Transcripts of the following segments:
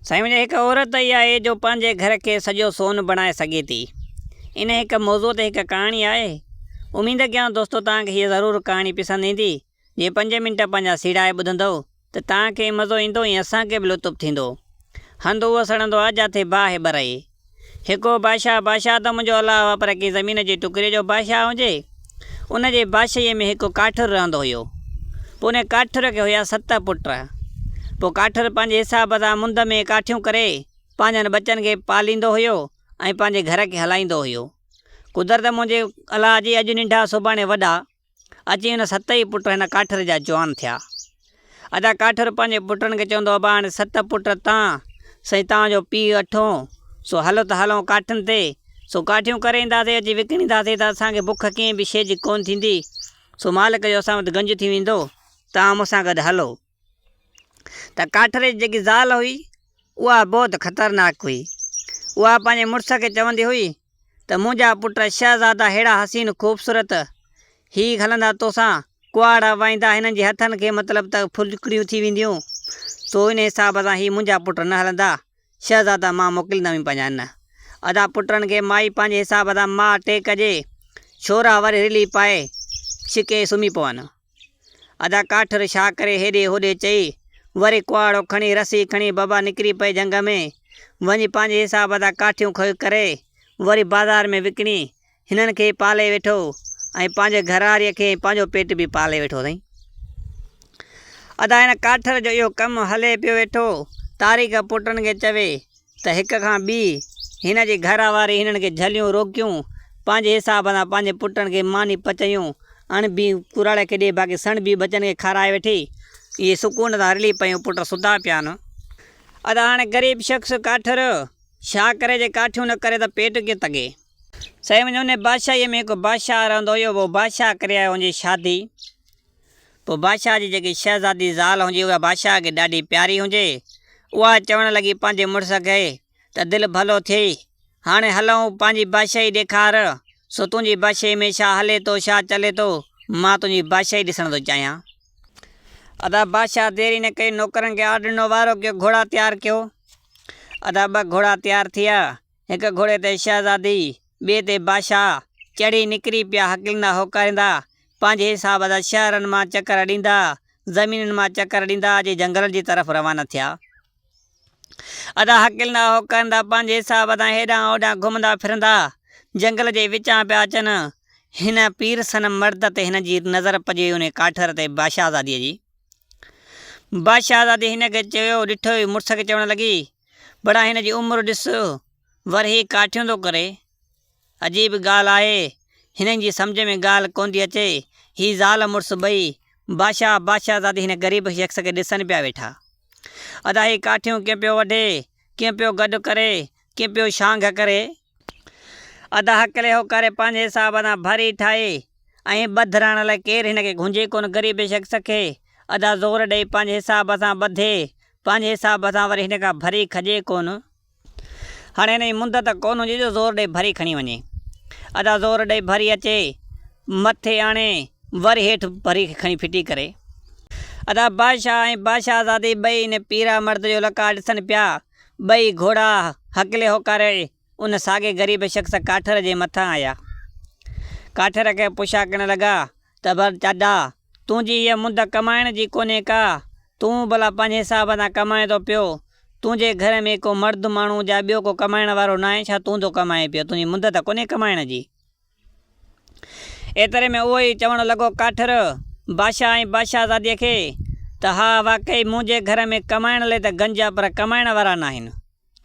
साईं मुंहिंजे हिकु औरत ई आहे जो पंहिंजे घर खे सॼो सोन बणाए सघे थी। इन हिकु मौज़ूअ ते हिकु कहाणी आहे। उमेद कयां दोस्तो तव्हांखे हीअ ज़रूरु कहाणी पसंदि ईंदी। जे 5 मिंट पंहिंजा सीड़ाए ॿुधंदव त तव्हांखे मज़ो ईंदो ऐं असांखे बि लुत्फ़ थींदो। हंधु उहो सड़ंदो आहे जिथे बाहि बरए। हिकु बादशाह त मुंहिंजो अलाह हुआ, पर कंहिं ज़मीन जे टुकड़े जो बादशाह हुजे। उनजे बादशाहीअ में हिकु काठुर रहंदो हुयो। पोइ उन काठुर खे हुया 7 पुट। पोइ काठुर पंहिंजे हिसाब सां मुंद में काठियूं करे पंहिंजनि बचनि खे पालींदो हुयो ऐं पंहिंजे घर खे हलाईंदो हुयो। कुदरत मुंहिंजे अलाह जी अॼु नंढा सुभाणे वॾा अची हुन 7 ई पुट हिन काठुर जा जवान थिया। अदा काठुर पंहिंजे पुटनि खे चवंदो आहे, हाणे 7 पुट साईं तव्हांजो पीउ अठो, सो हलो त हलूं काठियुनि ते, सो काठियूं करे ईंदासीं, अची विकिणींदासीं त असांखे बुख कीअं बि शइ जी कोन थींदी। सो मालिक जो असां वटि गंज थी वेंदो, तव्हां मूंसां गॾु हलो। त काठुर जी जेकी ज़ाल हुई उहा बहुत ख़तरनाक हुई। उहा पंहिंजे मुड़ुस खे चवंदी हुई त मुंहिंजा पुट शहज़ादा अहिड़ा हसीन ख़ूबसूरत, ही हलंदा तोसां कुआड़ा वाईंदा, हिननि जे हथनि खे मतिलबु त फुलकड़ियूं थी वेंदियूं। सो इन हिसाब सां ही मुंहिंजा पुट न हलंदा, शहज़ादा मां मोकिलींदमि पंहिंजा न। अदा पुटनि खे माई पंहिंजे हिसाब सां मां टेक जे छोरा वरी रिली पाए छिके सुम्ही पवनि। अदा काठुर छा करे हेॾे होॾे चई, वरी कुआड़ो खणी रसी खणी बाबा निकिरी पए जंग में, वञी पंहिंजे हिसाब सां काठियूं करे वरी बाज़ार में विकिणी हिननि खे पाले वेठो ऐं पंहिंजे घरवारीअ खे पंहिंजो पेट बि पाले वेठो अथई। अदा हिन काठुर जो इहो कमु हले पियो वेठो। तारीख़ पुटनि खे चवे त हिक खां ॿी हिन जी घरवारी हिननि खे झलियूं रोकियूं, पंहिंजे हिसाब सां पंहिंजे पुटनि खे मानी पचायूं, अण बि कुराड़े खे ॾे, बाक़ी सण बि बचनि खे खाराए वेठी। इहे सुकून सां हली पियूं, पुट सुधा पिया आहिनि। अदा हाणे ग़रीब शख़्स काठुर छा करे, जे काठियूं न करे त पेट कीअं तगे। साईं मुंहिंजो उन बादशाहीअ में हिकु बादशाह रहंदो हुयो। उहो बादशाह करे आयो हुनजी शादी। पोइ बादशाह जी जेकी शहज़ादी ज़ाल हुजे उहा बादशाह खे ॾाढी प्यारी हुजे। उहा चवणु लॻी पंहिंजे मुड़ुस खे त दिलि भलो थिए, हाणे हलूं पंहिंजी बादशाही ॾेखार, सो तुंहिंजी बादशाही में छा हले थो, छा चले थो, मां तुंहिंजी बादशाही ॾिसण थो चाहियां। अदा बादशाह देरी न कई, नौकरनि खे आर्डर ॾिनो, वारो कयो घोड़ा तयारु कयो। अदा 2 घोड़ा तयारु थिया। हिकु घोड़े ते शहज़ादी, ॿिए ते बादशाह चढ़ी निकिरी पिया, हकिलंदा होकारींदा, पंहिंजे हिसाब सां शहरनि मां चकर ॾींदा, ज़मीनुनि मां चकर ॾींदा, अॼु जंगल जी तरफ़ रवाना थिया। अदा हकिलंदा होकारींदा पंहिंजे हिसाब सां हेॾां होॾां घुमंदा फिरंदा, जंगल जे विचां पिया अचनि। हिन पीर सन मर्द ते हिन जी नज़र पइजी उन काठुर ते बादशाहज़ादीअ जी। बादशाहज़ादी हिन खे चयो, ॾिठो ई मुड़ुस खे चवणु लॻी, बड़ा हिन जी उमिरि ॾिस, वरी ही काठियूं थो करे। अजीब ॻाल्हि आहे, हिननि जी सम्झ में ॻाल्हि कोन थी अचे। ही ज़ाल मुड़ुस ॿई बादशाहज़ादी हिन ग़रीब शख़्स खे ॾिसनि पिया वेठा। अदा ही काठियूं कीअं पियो वढे, कीअं पियो गॾु करे, कीअं पियो शांग करे। अदा हकिले होकारे पंहिंजे हिसाब सां भरी ठाहे ऐं ॿधराइण लाइ केरु हिन खे घुंझे कोन ग़रीब शख़्स खे। अदा ज़ोर ॾेई पंहिंजे हिसाब सां ॿधे, पंहिंजे हिसाब सां वरी हिन खां भरी खॼे कोन। हाणे हिन जी मुंद त कोन हुजे जो ज़ोर ॾेई भरी खणी वञे। अदा ज़ोर ॾेई भरी अचे, मथे आणे वरी हेठि भरी खणी फिटी करे। अदा बादशाह ऐं बादशाहज़ादी ॿई हिन पीरा मर्द जो लका ॾिसनि पिया। ॿई घोड़ा हकिले होकारे उन साॻे ग़रीब शख़्स काठुर जे मथां आया। काठुर खे पुछा करण लॻा त भर चाॾा, तुंहिंजी हीअ मुंद कमाइण जी कोन्हे का, तूं भला पंहिंजे हिसाब सां कमाए थो पियो, तुंहिंजे घर में को मर्द माण्हू या ॿियो को कमाइण वारो न आहे छा, तूं थो कमाए पियो, तुंहिंजी मुंद त कोन्हे कमाइण जी। एतिरे में उहो ई चवणु लॻो काठुर बादशाह ऐं बादशाहज़ादीअ खे त हा वाक़ई मुंहिंजे घर में कमाइण लाइ त गंज आहे, पर कमाइण वारा न आहिनि।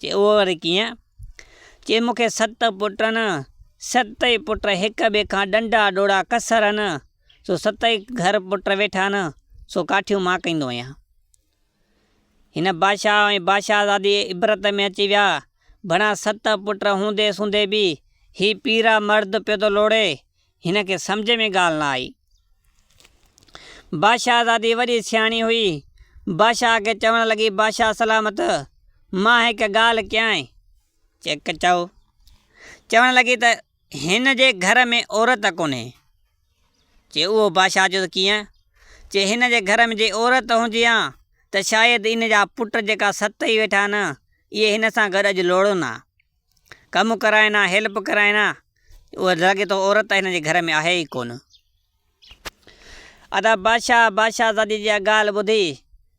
चए उहो वरी कीअं? चए मूंखे 7 पुट आहिनि, 7 ई पुट हिक ॿिए खां ॾंडा ॾोड़ा कसर आहिनि, सो 7 ई घर पुट वेठा आहिनि, सो काठियूं मां कंदो आहियां। हिन बादशाह ऐं बादशाहज़ादी इबरत में अची विया। भणा 7 पुट हूंदे सूंदे बि ही पीरा मर्द पियो थो लोड़े, हिन खे सम्झ में ॻाल्हि न आई। बादशाहज़ादी वॾी सियाणी हुई। बादशाह खे चवणु लॻी, बादशाह सलामत, मां हिकु ॻाल्हि कयां। चेक चओ। चवणु लॻी त हिन जे घर में औरत कोन्हे। चए उहो बादशाह जो त कीअं? चए हिन जे घर में जे औरत हुजे हा त शायदि इन जा पुट जेका 7 ई वेठा आहिनि, ये हिन सां गॾु अॼु लोड़ो ना कमु कराइना हेल्प कराइना उहा लॻे थो औरत हिन जे घर में आहे ई कोन। अदा बादशाह ज़ादी जी ॻाल्हि ॿुधी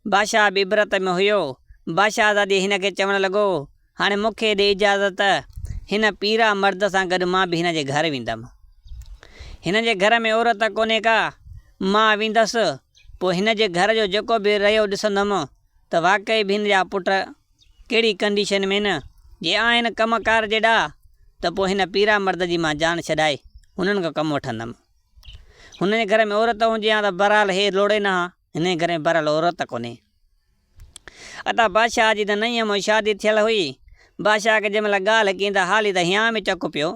बादशाह बि इबरत में हुयो। बादशाह ज़ादी हिन खे चवणु लॻो हाणे मूंखे ॾे इजाज़त हिन पीरा मर्द सां गॾु मां बि हिन जे घर वेंदुमि। हिन जे घर में औरत कोन्हे का, मां वेंदसि पोइ हिन जे घर जो जेको बि रहियो ॾिसंदुमि त वाक़ई बि हिन जा पुट कहिड़ी कंडीशन में न जे आहिनि कमकार जेॾा त पोइ हिन पीरा मर्द जी मां जान छॾाए हुननि खां कमु वठंदुमि। हुन जे घर में औरत हुजे हा त बहरहाल हे लोड़े न हा, हिन जे घर में बहरहाल औरत कोन्हे। अता बादशाह जी त नईं में शादी थियल हुई। बादशाह खे जंहिं महिल ॻाल्हि कई त हाली त हियां में चक पियो।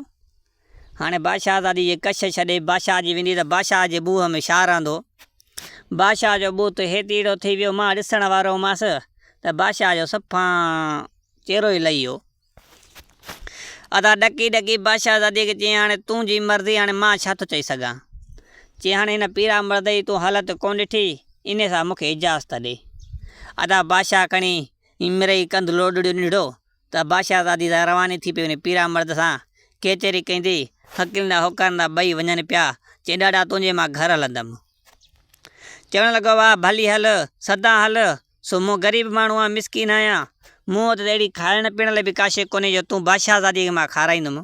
हाणे बादशाह ज़ादी जे कश छॾे बादशाह जी वेंदी त बादशाह जे बूह में छा रहंदो। बादशाह जो बूह त हेतीड़ो थी वियो, मां ॾिसण वारो हुअसि त बादशाह जो सफ़ा चहिरो ई लही वियो। अदा ॾकी ॾकी बादशाह ज़ादी खे चई हाणे तुंहिंजी मर्ज़ी, हाणे मां छा थो चई सघां। चई हाणे हिन पीरा मर्द जी तूं हालत कोन ॾिठी, इन सां मूंखे इजाज़त ॾे। अदा बादशाह खणी मिरई कंधु लोॾड़ियो निढो त बादशाह ज़ादी सां रवानी थी पई वञे पीरा मर्द सां। केचेरी कंदी हकिलंदा होकारंदा ॿई वञनि पिया। चई ॾाॾा तुंहिंजे मां घर हलंदुमि। चवणु लॻो वाह भली हल सदा हल, सो मूं ग़रीब माण्हू आहियां, मिसकीन आहियां, मूं वटि त अहिड़ी खाइण पीअण लाइ बि का शइ कोन्हे जो तूं बादशाह ज़ादी खे मां खाराईंदुमि।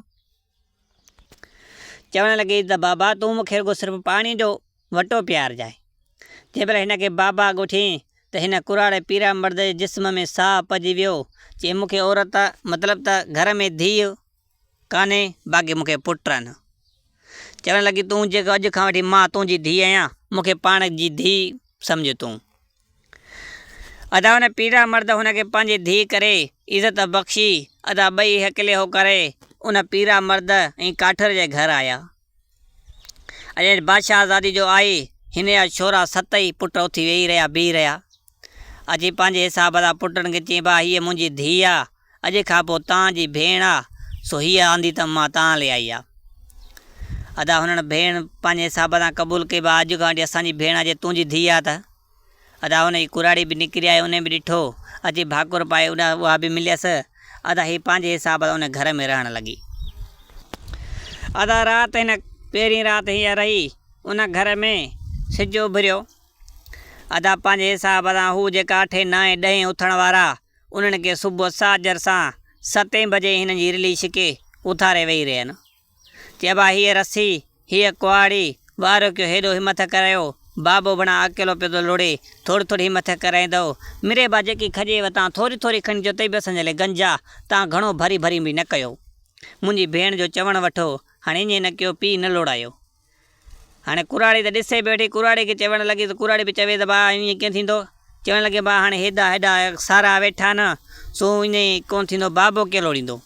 चवणु लॻी त बाबा तूं मूंखे रुॻो सिर्फ़ु पाणी जो वटो पियारजांइ। जंहिं महिल हिन खे बाबा ॻोठी त हिन कुराड़े पीरा मर्द जे जिस्म में साह पइजी वियो। चई मूंखे औरत मतिलबु त घर में धीउ कान्हे, बाक़ी मूंखे पुट आहिनि। चवणु लॻी तूं जेको अॼु खां वठी मां तुंहिंजी धीउ आहियां, मूंखे पाण जी धीउ सम्झ तूं। अदा हुन पीरा मर्द हुनखे पंहिंजी धीउ करे इज़त बख़्शी। अदा ॿई हकिले हो करे उन पीरा मर्द ऐं काठर जे घर आया। अॼु बादशाह ज़ादी जो आई, हिन जा छोरा 7 पुट उथी वेही रहिया बीह रहिया। अची पंहिंजे हिसाब सां पुटनि खे चई भाउ हीअ मुंहिंजी धीउ आहे, अॼु खां पोइ तव्हांजी भेण आहे, सो हीअ आंदी त मां तव्हां ले आई आहे। अदा हुननि भेण पंहिंजे हिसाब सां क़बूल कई, भाउ अॼु खां वठी असांजी भेण जे तुंहिंजी धीउ आहे त। अदा हुन जी कुराड़ी बि निकिरी आई, उन बि ॾिठो अची भाकुर पाए उहा बि मिलियसि। अदा हीअ पंहिंजे हिसाब सां उन घर में रहणु लॻी। अदा राति हिन पहिरीं राति हीअ रही उन घर में सिज उभरियो। अदा पंहिंजे हिसाब सां हू जेका 8, 9, 10 उथण वारा उन्हनि खे सुबुह साजर सां 7 बजे हिन जी रिली छिके उथारे वेही रहिया आहिनि। चइबा हीअ रसी हीअ कुआड़ी वारो कयो हेॾो हिमथ करायो, बाबो बणा अकेलो पियो थो लोड़े, थोरी थोरी हिमथ कराईंदो। मिरे बा जेकी खजेव तव्हां थोरी थोरी खणी जो तई बि असांजे लाइ गंजा, तव्हां घणो भरी भरी बि न कयो। मुंहिंजी भेण जो चवणु वठो, हाणे ईअं न कयो पीउ न लोड़ायो। हाणे कुराड़ी त ॾिसे पई वेठी, कुराड़ी खे चवणु लॻी त कुराड़ी बि चवे त भाउ ईअं कीअं थींदो। चवणु लॻे भाउ हाणे हेॾा सारा वेठा न, सो ईअं कोन थींदो, बाबो कीअं लोड़ींदो।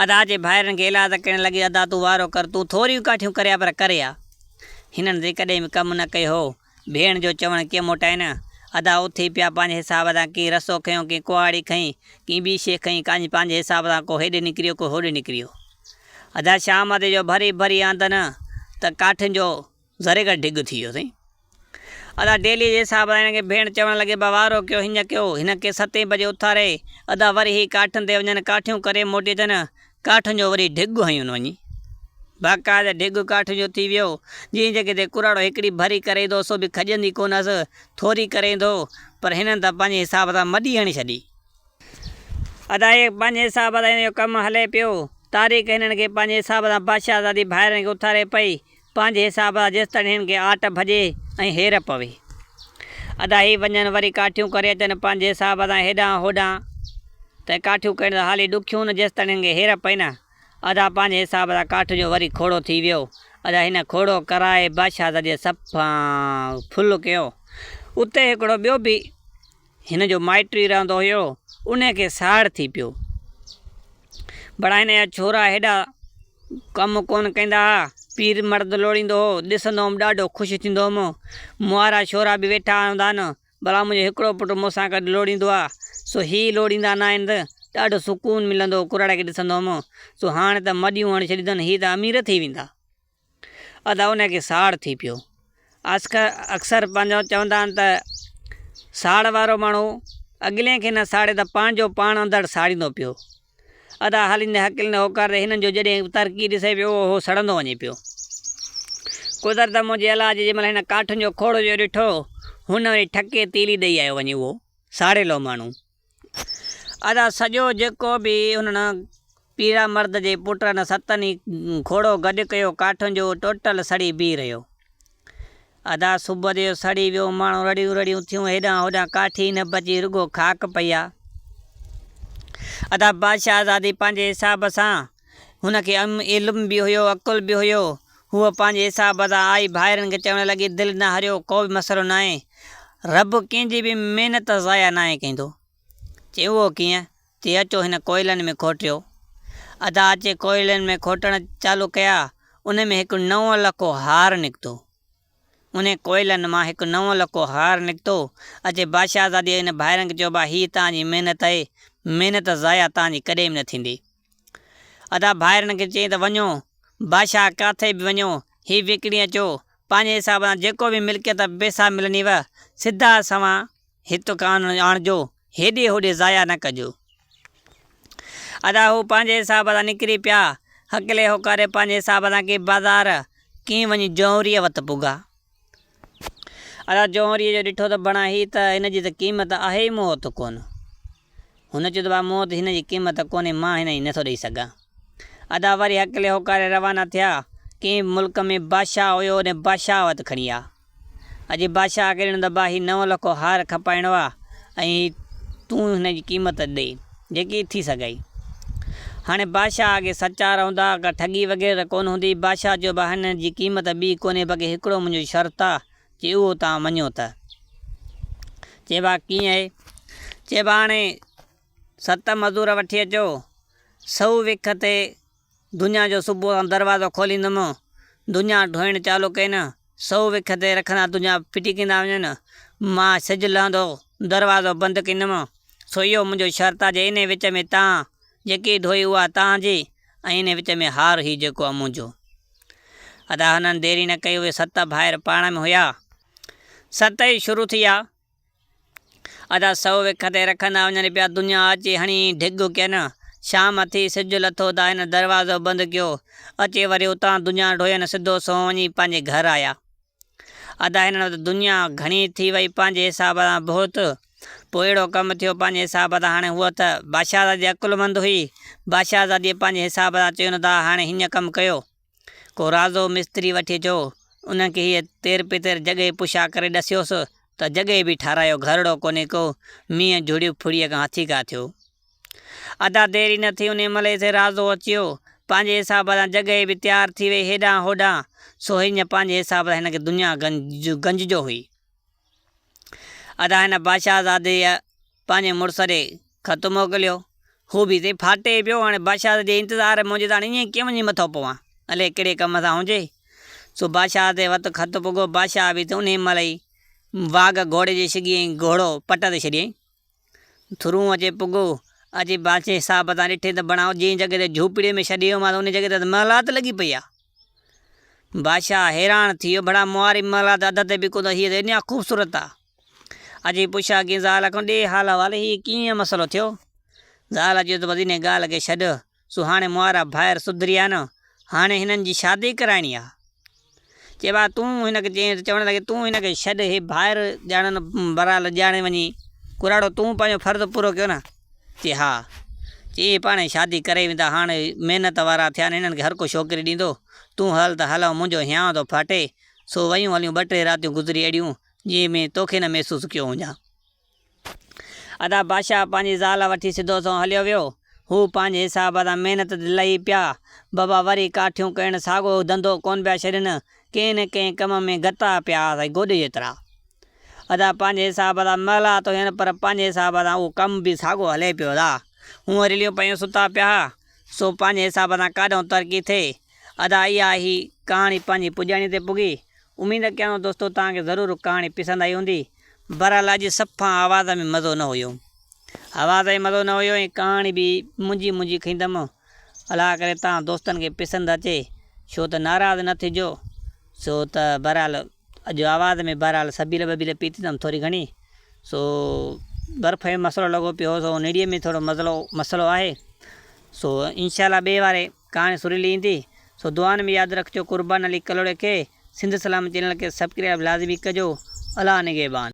अदा जे भाइरनि खे इलाज करणु लॻी, अदा तूं वारो कर, तूं थोरियूं काठियूं करे पर करे आ। हिननि जे कॾहिं बि कमु न कयो हो, भेण जो चवणु कीअं मोटाइनि। अदा उथी पिया पंहिंजे हिसाब सां, की रसो खयो, की कुआड़ी खई, की ॿी शइ खई, पंहिंजे हिसाब सां को हेॾे निकिरियो को होॾे निकिरियो। अदा शाम ते जो भरी भरी आंदनि त काठियुनि जो ज़रे का ढिग थी वियो साईं। अदा डेली जे हिसाब सां हिनखे भेण चवणु लॻे बा वारो कयो, हीअं कयो, हिन खे 7 बजे उथारे। अदा वरी ही काठियुनि ते वञनि, काठियूं करे मोटी अचनि, काठियुनि जो वरी ढिग हयुनि वञी, बाक़ाइदा ढिग काठियुनि जो थी वियो। जीअं जेके ते कुराड़ो हिकिड़ी भरी करे ईंदो, सो बि खजंदी कोन्हसि, थोरी करे ईंदो, पर हिननि त पंहिंजे हिसाब सां मॾी हणी छॾी। अदा हे पंहिंजे हिसाब सां हिन जो कमु हले पियो। तारीख़ हिननि खे पंहिंजे हिसाब सां बादशाह ज़ादी भाइरनि खे उथारे पई, पंहिंजे हिसाब सां जेसिताईं हिननि खे आट भॼे ऐं हेर पवे। अदा ही वञनि वरी काठियूं करे अचनि पंहिंजे हिसाब सां हेॾां होॾां, त काठियूं कनि हाली ॾुखियूं न, जेसिताईं हिननि खे हेर पई न। अदा पंहिंजे हिसाब सां काठ जो वरी खोड़ो थी वियो। अदा हिन खोड़ो कराए बादशाह ज़ादी सफ़ा फुल कयो। उते हिकिड़ो ॿियो बि हिन जो माइटु ई रहंदो हुयो, उनखे साड़ थी पियो। बड़ा हिन जा छोरा हेॾा कमु कोन कंदा हुआ, पीर मर्द लोड़ींदो हो, ॾिसंदो हुउमि ॾाढो ख़ुशि थींदो हुउमि। मुआरा छोरा बि वेठा हूंदा आहिनि, भला मुंहिंजो हिकिड़ो पुटु मूंसां गॾु लोड़ींदो आहे, सो ही लोड़ींदा न आहिनि, ॾाढो सुकून मिलंदो हो कुराड़े खे ॾिसंदो हुउमि। सो हाणे त मॾियूं हणी छॾियूं अथनि, हीअ त अमीर थी वेंदा। अदा उनखे साड़ थी पियो। अक्सर पंहिंजो चवंदा आहिनि त साड़ वारो माण्हू अॻिले खे न साड़े त पंहिंजो पाण अंदरि साड़ींदो पियो। अदा हलींदे हकीलंदे होकार हिननि जो जॾहिं तरक़ी ॾिसे पियो उहो सड़ंदो वञे पियो। कुदरत मुंहिंजे अलाह जी जंहिं महिल हिन काठुनि जो खोड़ जो ॾिठो हुन वरी ठके तीली ॾेई आयो वञे उहो साड़ेलो माण्हू। अदा सॼो जेको बि हुननि पीरा मर्द जे पुट न सतनि खोड़ो गॾु कयो काठुनि जो टोटल सड़ी बीह रहियो। अदा सुबुह जो सड़ी वियो माण्हू रड़ियूं रड़ियूं थियूं हेॾां होॾां काठी न बची रुगो खाक पई आहे। अदा बादशाह आज़ादी पंहिंजे हिसाब सां हुनखे इल्मु बि हुयो अकुल बि हुयो। हूअ पंहिंजे हिसाब सां आई भाइरनि खे चवणु लॻी दिलि न हरियो को बि मसइलो न आहे। रब कंहिंजी बि महिनत ज़ाया न आहे कंदो। चए उहो कीअं? चए अचो हिन कोयलनि में खोटियो। अदा अचे कोयलनि में खोटणु चालू कया उन में हिकु 9 लखो हार निकितो। उन कोयलनि मां हिकु 9 लखो हार निकितो। अचे बादशाह आज़ादी हिन भाइरनि खे चयो भाउ हीअ तव्हांजी महिनत आहे, महिनत ज़ाया तव्हांजी कॾहिं बि न थींदी। अदा भाइरनि खे चई त वञो बादशाह किथे बि वञो हीअ विकिणी अचो पंहिंजे हिसाब सां जेको बि मिल्कियत पैसा मिलंदव सिधा सवां हिते कान आणिजो, हेॾे होॾे ज़ाया न कजो। अदा हू पंहिंजे हिसाब सां निकिरी पिया हकले होकारे पंहिंजे हिसाब सां की बाज़ारि कीअं वञी जौहरीअ वटि पुॻा। अदा जौहरीअ जो ॾिठो त बणा ही त हिन जी त क़ीमत आहे ई मौत कोन। हुन चयो त भाउ मौत हिन जी क़ीमत कोन्हे, मां हिन जी नथो ॾेई सघां। अदा वरी हकले होकारे रवाना थिया कंहिं मुल्क में बादशाह हुयो उन बादशाह वटि खणी विया। अॼु बादशाह खे ॾिनो त भाउ हीउ 9 लखो हार खपाइणो आहे ऐं तूं हिन जी क़ीमत ॾे जेकी थी सघई। हाणे बादशाह अॻे सचा रहंदा का ठगी वग़ैरह कोन हूंदी। बादशाह चयो भाउ हिन जी क़ीमत ॿी कोन्हे बाक़ी हिकिड़ो मुंहिंजो शर्त आहे। चए उहो तव्हां मञो त? चए भाउ कीअं आहे? चए भाउ हाणे 7 मज़दूर वठी अचो 100 विख ते दुनिया जो सुबुह सां दरवाज़ो खोलींदुमि, दुनिया ढोइण चालू कनि 100 विख ते रखंदा दुनिया फिटिकींदा वञनि, मां सिजु लहंदो दरवाज़ो बंदि कंदुमि। सो इहो मुंहिंजो शर्त आहे। जे इन विच में तव्हां जेकी ढोई उहा तव्हांजी ऐं इन विच में हार ई जेको आहे मुंहिंजो। अदा हुननि देरी न कई। उहे 7 भाइर पाण में हुया, 7 ई शुरू थी विया। अदा 100 विख ते रखंदा वञनि पिया, दुनिया अची हणी ढिग कयनि। शाम थी सिजु लथो त हिन दरवाज़ो बंदि कयो। अचे वरी उतां दुनिया ढोयनि सिधो सो वञी पंहिंजे घर आया। अदा हिननि वटि दुनिया घणी थी वई पंहिंजे हिसाब सां बहुत। पोइ अहिड़ो कमु थियो पंहिंजे हिसाब सां। हाणे हूअ त बादशाह ज़ादी अकुलमंद हुई। बादशाह ज़ादीअ पंहिंजे हिसाब सां चयो न त हाणे हीअं कमु कयो को राज़ो मिस्त्री वठी अचो उनखे हीअ तेर पितेर जॻहि पुछा करे ॾसियोसि त जॻहि बि ठारायो, घरड़ो कोन्हे को, मींहं झुड़ियूं फुड़ीअ खां हथी का थियो। अदा देरी न थी उन महिल से राज़ो अचियो पंहिंजे हिसाब सां जॻहि बि तयारु थी वई हेॾां होॾां। सो हीअं पंहिंजे हिसाब सां हिनखे दुनिया गंजजो हुई। अदा हिन बादशाह ज़ादीअ पंहिंजे मुड़ुस ॾे ख़त मोकिलियो। हू बि हिते फाटे पियो। हाणे बादशाह जे इंतज़ार मुंहिंजे त हाणे ईअं कीअं वञी मथो पवां, अलाए कहिड़े कम सां हुजे। सो बादशाह ते वक़्तु ख़त पुॻो। बादशाह बि त उन महिल ई वाघ घोड़े जे छॾियईं, घोड़ो पट ते छॾियईं, थुरूं अचे पुॻो। अची बादशाह हिसाब सां ॾिठे त बणाओ जंहिं जॻह ते झूपड़ीअ में छॾियो मां त उन जॻह ते महलात लॻी पई आहे। बादशाह हैरान थी वियो, भला मुआरी महलात अध ते बि कोन, हीअ त एॾा ख़ूबसूरत आहे। अची पुछा की ज़ाल खां ॾे हाल हवाले हीअ कीअं मसइलो थियो। ज़ाल चयो त बसि इन ॻाल्हि खे छॾ। सो हाणे मुआरा भाइर सुधरी विया न, हाणे हिननि जी शादी कराइणी आहे। चए भाउ तूं हिनखे चई चवणु लॻे तूं हिनखे छॾ, हे भाइर ॼाणनि बराल ॼाणे वञी कुराड़ो तूं पंहिंजो फ़र्ज़ु पूरो कयो न। चए हा। चई पाण शादी करे वेंदा, हाणे महिनत वारा थिया आहिनि, हिननि खे हर को छोकिरी ॾींदो, तूं हल त हलो मुंहिंजो हियांव थो फाटे। सो वयूं हलियूं 2-3 रातियूं गुज़री अहिड़ियूं जंहिं में तोखे न महसूसु कयो हुजां। अदा बादशाह पंहिंजी ज़ाल वठी सिधो सो हलियो वियो। हू पंहिंजे हिसाब सां महिनत लही पिया। बाबा वरी काठियूं करणु साॻियो धंधो कोन पिया छॾनि, कंहिं न कंहिं कम में गता पिया साईं गोॾे जेतिरा। अदा पंहिंजे हिसाब सां महला तो हिन पर पंहिंजे हिसाब सां उहो कमु बि साॻियो हले पियो। अदा हूअं रिलियूं पियूं सुता पिया। सो पंहिंजे हिसाब सां काॾों तरक़ी थिए। अदा इहा ही कहाणी पंहिंजी पुॼाणी ते पुॻी। उमेदु कयां थो दोस्तो तव्हांखे ज़रूरु कहाणी पसंदि आई हूंदी। बहरहाल अॼु सफ़ा आवाज़ में मज़ो न हुयो, आवाज़ में मज़ो न हुयो ऐं कहाणी बि मुंहिंजी खईंदुमि। अलाह करे तव्हां दोस्तनि खे पसंदि अचे, छो त नाराज़ न थिजो। सो त बहरहाल अॼु आवाज़ में बहरहाल सबील बबील पीती अथमि थोरी घणी। सो बर्फ़ जो मसलो लॻो पियो सो निड़ीअ में थोरो मसलो आहे। सो इंशाल्लाह ॿिए वारे कहाणी सुरीली ईंदी। सो दुआन में यादि रखिजो। कुर्बान अली कलोड़े खे सिंध सलाम चैनल खे सब्सक्राइब लाज़मी कजो। अल्लाह निगहबान।